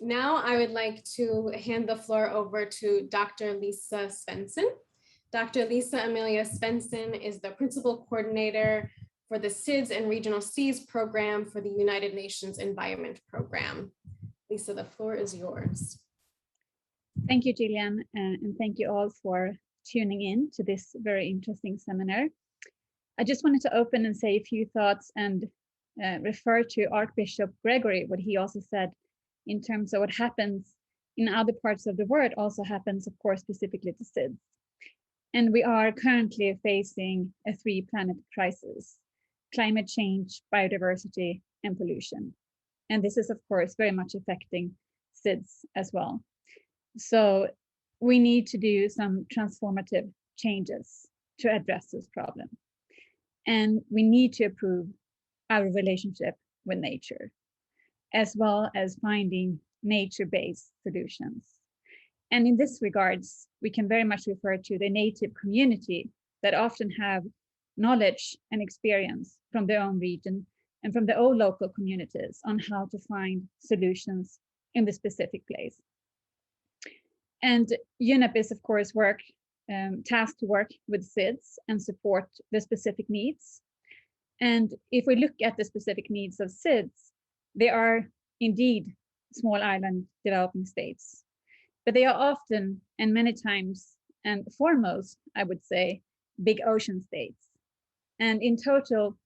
Now I would like to hand the floor over to Dr. Lisa Svensson. Dr. Lisa Amelia Svensson is the principal coordinator for the SIDS and Regional SIDS program for the United Nations Environment Program. Lisa, the floor is yours. Thank you, Gillian, and thank you all for tuning in to this very interesting seminar. I just wanted to open and say a few thoughts and refer to Archbishop Gregory, what he also said in terms of what happens in other parts of the world also happens, of course, specifically to SIDS. And we are currently facing a three-planet crisis: climate change, biodiversity, and pollution. And this is, of course, very much affecting SIDS as well. So we need to do some transformative changes to address this problem. And we need to improve our relationship with nature, as well as finding nature-based solutions. And in this regards, we can very much refer to the native community that often have knowledge and experience from their own region and from their own local communities on how to find solutions in the specific place. And UNEP is, of course, tasked to work with SIDS and support the specific needs. And if we look at the specific needs of SIDS, they are indeed small island developing states, but they are often and many times and foremost, I would say, big ocean states. And in total,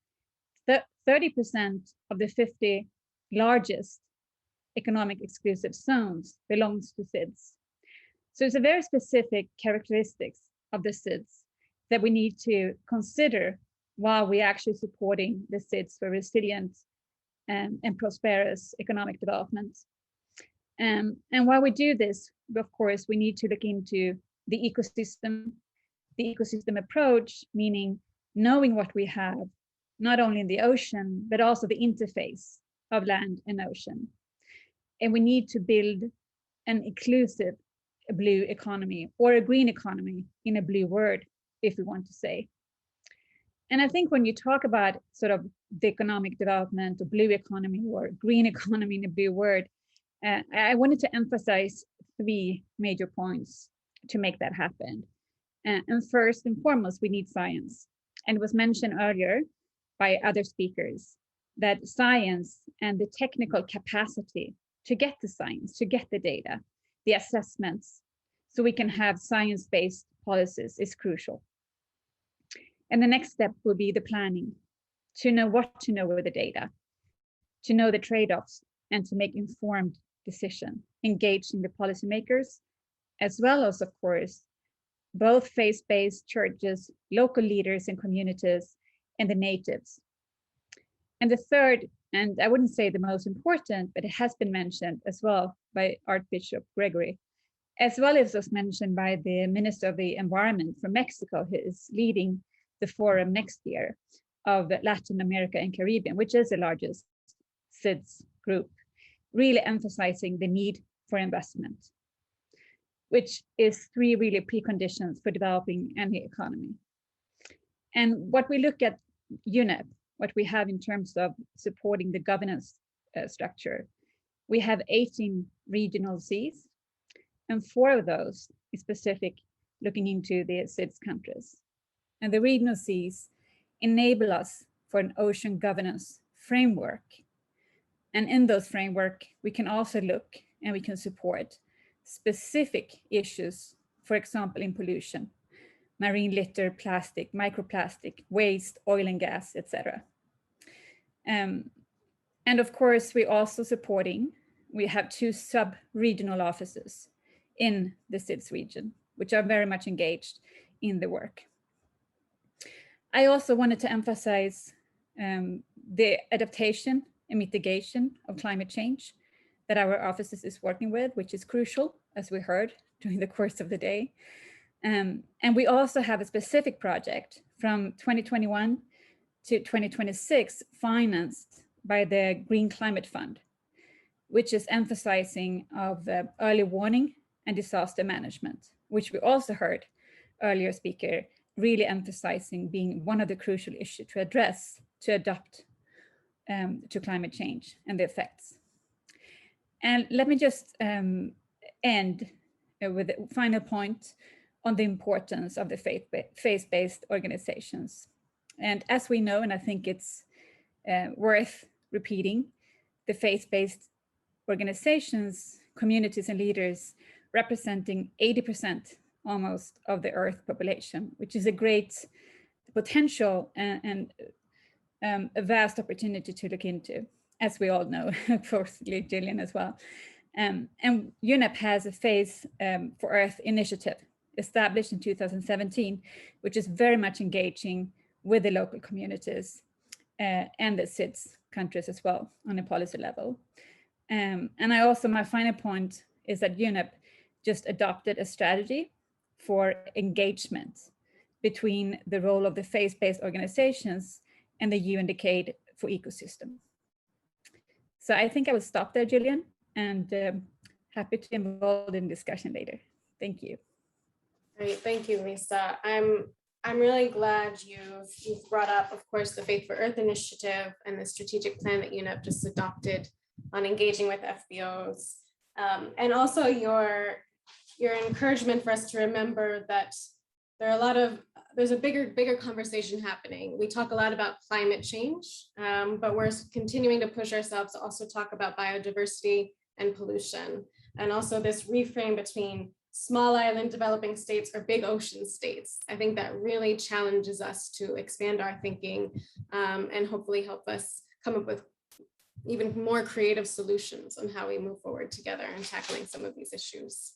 30% of the 50 largest economic exclusive zones belongs to SIDS. So it's a very specific characteristics of the SIDS that we need to consider while we're actually supporting the SIDS for resilient and prosperous economic development. And while we do this, of course, we need to look into the ecosystem approach, meaning knowing what we have, not only in the ocean, but also the interface of land and ocean. And we need to build an inclusive blue economy, or a green economy in a blue word, if we want to say. And I think when you talk about sort of the economic development, or blue economy, or green economy in a blue word, I wanted to emphasize three major points to make that happen. And first and foremost, we need science. And it was mentioned earlier by other speakers that science and the technical capacity to get the science, to get the data, the assessments, so we can have science-based policies is crucial. And the next step will be the planning, to know what to know with the data, to know the trade-offs, and to make informed decision, engaging the policymakers, as well as, of course, both faith-based churches, local leaders and communities, and the natives. And the third, and I wouldn't say the most important, but it has been mentioned as well by Archbishop Gregory, as well as was mentioned by the Minister of the Environment from Mexico, who is leading the forum next year of Latin America and Caribbean, which is the largest SIDS group, really emphasizing the need for investment, which is three really preconditions for developing any economy. And what we look at UNEP, what we have in terms of supporting the governance structure, we have 18 regional Cs, and 4 of those is specific looking into the SIDS countries. And the regional Cs enable us for an ocean governance framework. And in those framework, we can also look and we can support specific issues, for example, in pollution, marine litter, plastic, microplastic, waste, oil and gas, etc. And of course, we're also supporting, we have 2 sub-regional offices in the SIDS region, which are very much engaged in the work. I also wanted to emphasize the adaptation and mitigation of climate change that our offices is working with, which is crucial, as we heard during the course of the day. And we also have a specific project from 2021 to 2026 financed by the Green Climate Fund, which is emphasizing of early warning and disaster management, which we also heard earlier speaker really emphasizing being one of the crucial issues to address, to adapt to climate change and the effects. And let me just end with a final point on the importance of the faith-based organizations. And as we know, and I think it's worth repeating, the faith-based organizations, communities and leaders representing 80% almost of the Earth population, which is a great potential and a vast opportunity to look into, as we all know, of course, Gillian as well. And UNEP has a Face for Earth initiative established in 2017, which is very much engaging with the local communities and the SIDS countries as well on a policy level. And I also, my final point is that UNEP just adopted a strategy for engagement between the role of the faith-based organizations and the UN Decade for Ecosystem. So I think I will stop there, Gillian, and happy to involve in discussion later. Thank you. Great, thank you, Lisa. I'm really glad you've brought up, of course, the Faith for Earth initiative and the strategic plan that UNEP just adopted on engaging with FBOs, and also your encouragement for us to remember that there's a bigger conversation happening. We talk a lot about climate change, but we're continuing to push ourselves to also talk about biodiversity and pollution, and also this reframe between small island developing states or big ocean states. I think that really challenges us to expand our thinking and hopefully help us come up with even more creative solutions on how we move forward together in tackling some of these issues.